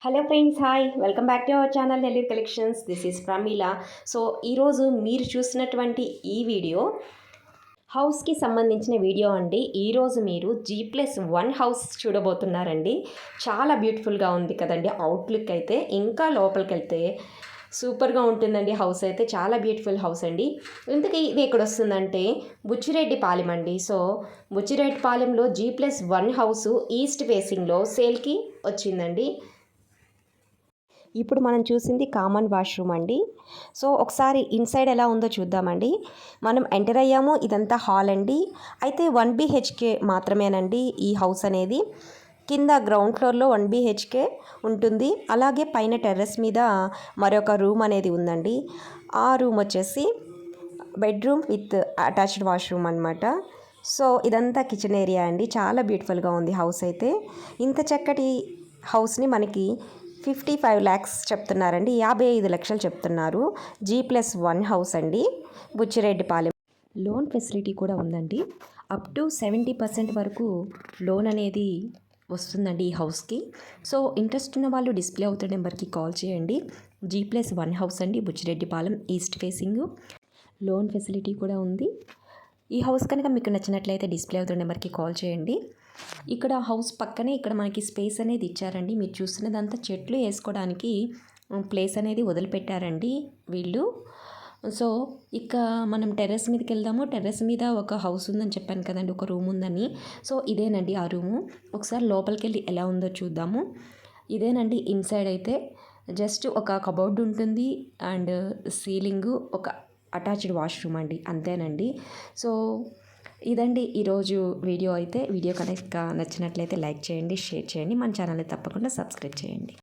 Hello friends, hi, welcome back to our channel Nellore collections. This is Pramila. So ఈరోజు మీరు చూసినటువంటి ఈ వీడియో హౌస్కి సంబంధించిన వీడియో అండి. ఈరోజు మీరు G+1 హౌస్ చూడబోతున్నారండి. చాలా బ్యూటిఫుల్గా ఉంది కదండి అవుట్లుక్ అయితే. ఇంకా లోపలికి వెళ్తే సూపర్గా ఉంటుందండి. హౌస్ అయితే చాలా బ్యూటిఫుల్ హౌస్ అండి. ఇంతకీ ఇది ఎక్కడ వస్తుందంటే బుచ్చిరెడ్డిపాలెం అండి. సో బుచ్చిరెడ్డిపాలెంలో G+1 హౌస్ ఈస్ట్ ఫేసింగ్లో సేల్కి వచ్చిందండి. ఇప్పుడు మనం చూసింది కామన్ వాష్రూమ్ అండి. సో ఒకసారి ఇన్సైడ్ ఎలా ఉందో చూద్దామండి. మనం ఎంటర్ అయ్యాము, ఇదంతా హాల్ అండి. అయితే 1 BHK మాత్రమేనండి ఈ హౌస్ అనేది. కింద గ్రౌండ్ ఫ్లోర్లో 1 BHK ఉంటుంది. అలాగే పైన టెర్రస్ మీద మరొక రూమ్ అనేది ఉందండి. ఆ రూమ్ వచ్చేసి బెడ్రూమ్ విత్ అటాచ్డ్ వాష్రూమ్ అనమాట. సో ఇదంతా కిచెన్ ఏరియా అండి. చాలా బ్యూటిఫుల్గా ఉంది హౌస్ అయితే. ఇంత చక్కటి హౌస్ని మనకి 55 lakhs చెప్తున్నారండి. 55 లక్షలు చెప్తున్నారు. G+1 హౌస్ అండి, బుచ్చిరెడ్డిపాలెం. లోన్ ఫెసిలిటీ కూడా ఉందండి. అప్ టు 70% వరకు లోన్ అనేది వస్తుందండి ఈ హౌస్కి. సో ఇంట్రెస్ట్ ఉన్న వాళ్ళు డిస్ప్లే అవుతున్న నెంబర్కి కాల్ చేయండి. G+1 హౌస్ అండి, Buchireddypalem, east facing. Loan facility కూడా ఉంది. ఈ హౌస్ కనుక మీకు నచ్చినట్లయితే డిస్ప్లే అవుతున్న నెంబర్కి కాల్ చేయండి. ఇక్కడ హౌస్ పక్కనే ఇక్కడ మనకి స్పేస్ అనేది ఇచ్చారండి. మీరు చూస్తున్నదంతా చెట్లు వేసుకోవడానికి ప్లేస్ అనేది వదిలిపెట్టారండి వీళ్ళు. సో ఇక మనం టెర్రస్ మీదకి వెళ్దాము. టెర్రస్ మీద ఒక హౌస్ ఉందని చెప్పాను కదండి, ఒక రూమ్ ఉందని. సో ఇదేనండి ఆ రూము. ఒకసారి లోపలికి వెళ్ళి ఎలా ఉందో చూద్దాము. ఇదేనండి ఇన్సైడ్ అయితే. జస్ట్ ఒక కబోర్డ్ ఉంటుంది అండ్ సీలింగు, ఒక అటాచ్డ్ వాష్రూమ్ అండి, అంతేనండి. సో ఇదండి ఈరోజు వీడియో అయితే. వీడియో కనుక నచ్చినట్లయితే లైక్ చేయండి, షేర్ చేయండి. మన ఛానల్ని తప్పకుండా సబ్స్క్రైబ్ చేయండి.